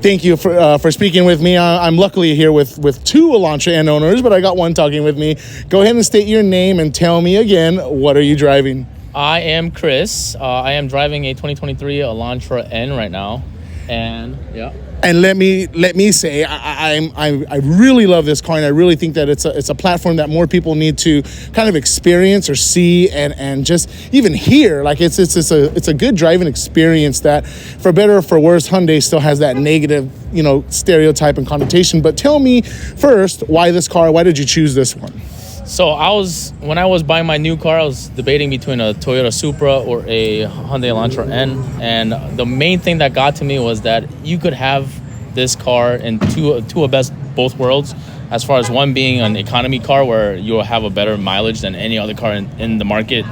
Thank you for speaking with me. I'm luckily here with two Elantra N owners, but I got one talking with me. Go ahead and state your name and tell me again, what are you driving? I am Chris. I am driving a 2023 Elantra N right now, and yeah. And let me say, I really love this car, and I really think that it's a platform that more people need to kind of experience or see and just even hear. Like it's a good driving experience that, for better or for worse, Hyundai still has that negative, stereotype and connotation. But tell me first, why this car? Why did you choose this one? So when I was buying my new car, I was debating between a Toyota Supra or a Hyundai Elantra N, and the main thing that got to me was that you could have this car in two of best both worlds, as far as one being an economy car where you'll have a better mileage than any other car in the market,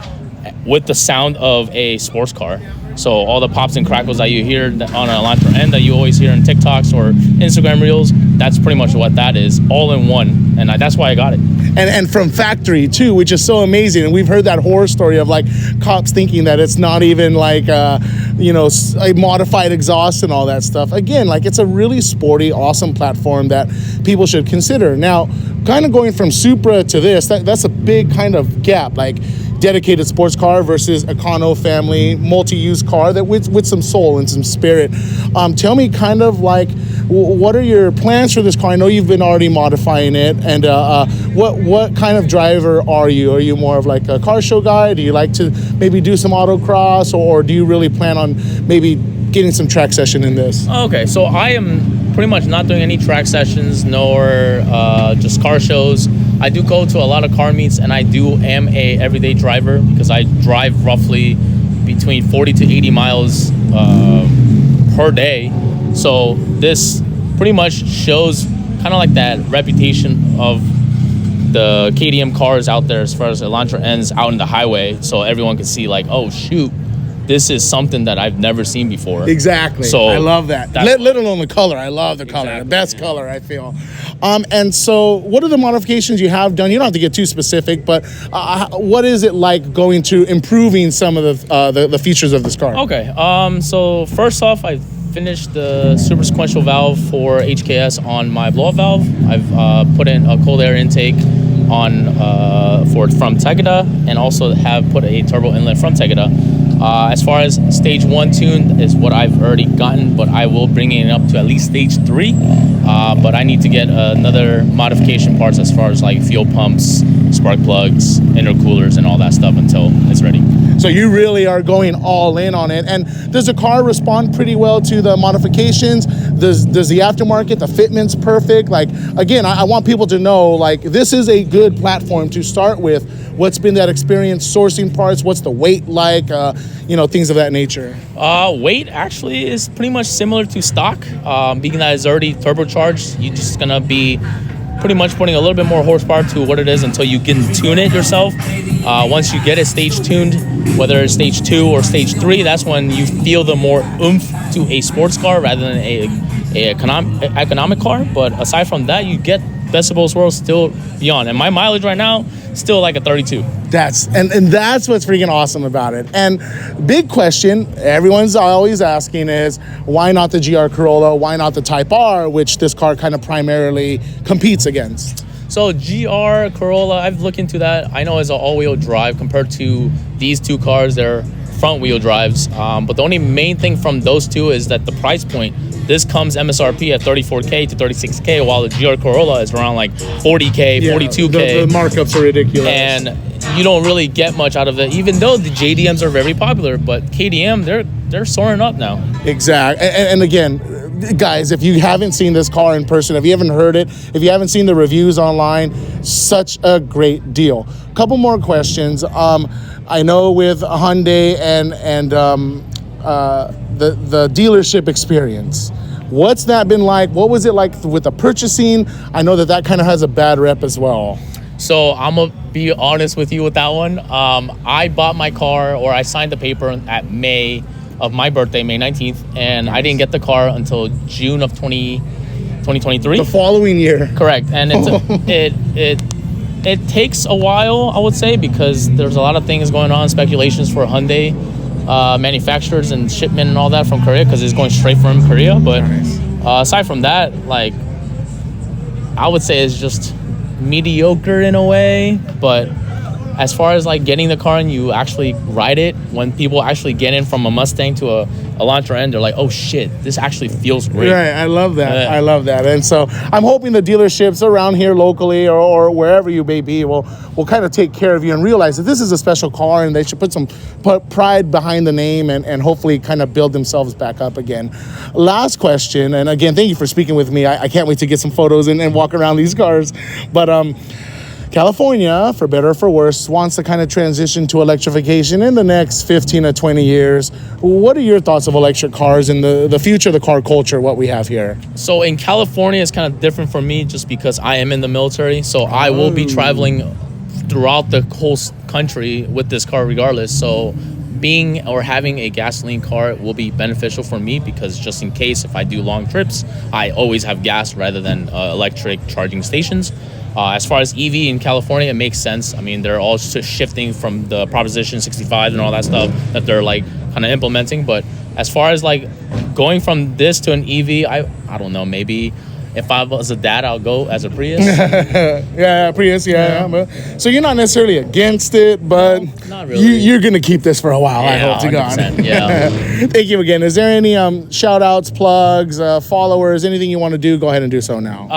with the sound of a sports car. So all the pops and crackles that you hear on an Elantra N that you always hear in TikToks or Instagram Reels, that's pretty much what that is, all in one, and that's why I got it. And from factory too, which is so amazing. And we've heard that horror story of like cops thinking that it's not even like a modified exhaust and all that stuff. Again, like it's a really sporty, awesome platform that people should consider. Now, kind of going from Supra to this, that's a big kind of gap. Like dedicated sports car versus econo family multi-use car that with some soul and some spirit. Tell me kind of like, what are your plans for this car? I know you've been already modifying it, and what kind of driver are you? Are you more of like a car show guy? Do you like to maybe do some autocross, or do you really plan on maybe getting some track session in this? Okay, so I am pretty much not doing any track sessions, nor just car shows. I do go to a lot of car meets, and I am a everyday driver because I drive roughly between 40 to 80 miles per day. So this pretty much shows kind of like that reputation of the KDM cars out there as far as Elantra N's out in the highway, so everyone can see like, oh shoot, this is something that I've never seen before. Exactly. So I love that. Let alone the color. I love the color. Exactly, the best color, I feel. And so what are the modifications you have done? You don't have to get too specific, but what is it like going to improving some of the features of this car? Okay. So first off, I finished the super sequential valve for HKS on my blow-off valve. I've put in a cold air intake on from Tegeta, and also have put a turbo inlet from Tegeta. As far as stage 1 tune is what I've already gotten, but I will bring it up to at least stage 3. But I need to get another modification parts as far as like fuel pumps, spark plugs, intercoolers, and all that stuff until it's ready. So you really are going all in on it. And does the car respond pretty well to the modifications? Does the aftermarket, the fitment's perfect? Like, again, I want people to know, like, this is a good platform to start with. What's been that experience sourcing parts? What's the weight like? Things of that nature. Weight actually is pretty much similar to stock. Being that it's already turbocharged, you're just gonna be pretty much putting a little bit more horsepower to what it is until you can tune it yourself. Once you get it stage tuned, whether it's stage 2 or stage 3, that's when you feel the more oomph to a sports car rather than a economic car. But aside from that, you get best of both worlds still beyond. And my mileage right now, still like a 32. That's what's freaking awesome about it. And big question everyone's always asking is, why not the GR Corolla? Why not the Type R, which this car kind of primarily competes against? So GR Corolla, I've looked into that. I know it's an all-wheel drive compared to these two cars. They're front-wheel drives. But the only main thing from those two is that the price point. This comes MSRP at $34K to $36K, while the GR Corolla is around like $40K, $42K. The markups are ridiculous. And you don't really get much out of it, even though the JDMs are very popular. But KDM, they're soaring up now. Exactly. And again, guys, if you haven't seen this car in person, if you haven't heard it, if you haven't seen the reviews online, such a great deal. Couple more questions. I know with Hyundai and the dealership experience, what's that been like? What was it like with the purchasing? I know that kind of has a bad rep as well. So I'm gonna be honest with you with that one. I bought my car, or I signed the paper at May of my birthday, May 19th, and I didn't get the car until June of 2023. The following year. Correct. And it takes a while, I would say, because there's a lot of things going on, speculations for Hyundai manufacturers and shipment and all that from Korea, because it's going straight from Korea. But Aside from that, like, I would say it's just mediocre in a way, but as far as like getting the car and you actually ride it, when people actually get in from a Mustang to a Elantra N, they're like, oh shit, this actually feels great. Right, I love that. Yeah. I love that. And so I'm hoping the dealerships around here locally or wherever you may be will kind of take care of you and realize that this is a special car and they should put some pride behind the name and hopefully kind of build themselves back up again. Last question, and again, thank you for speaking with me. I can't wait to get some photos and walk around these cars. But California, for better or for worse, wants to kind of transition to electrification in the next 15 to 20 years. What are your thoughts of electric cars and the future of the car culture, what we have here? So in California, it's kind of different for me just because I am in the military. So I will be traveling throughout the whole country with this car regardless. So being or having a gasoline car will be beneficial for me because just in case if I do long trips, I always have gas rather than electric charging stations. As far as EV in California, it makes sense. I mean, they're all shifting from the Proposition 65 and all that stuff that they're like kind of implementing. But as far as like going from this to an EV, I don't know, maybe if I was a dad, I'll go as a Prius. Yeah, Prius, yeah. So you're not necessarily against it, but no, not really. You're going to keep this for a while, I hope to God. Yeah. Thank you again. Is there any shout outs, plugs, followers, anything you want to do? Go ahead and do so now.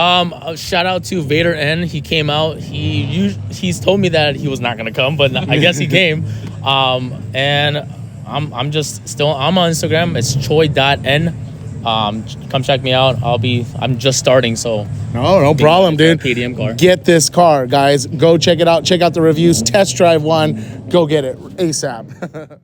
A shout out to Vader N. He came out. He's told me that he was not going to come, but I guess he came. And I'm just still, I'm on Instagram. It's choi.n. Come check me out. I'm just starting, so no problem, dude. KDM car. Get this car, guys. Go check it out. Check out the reviews. Test drive one. Go get it ASAP.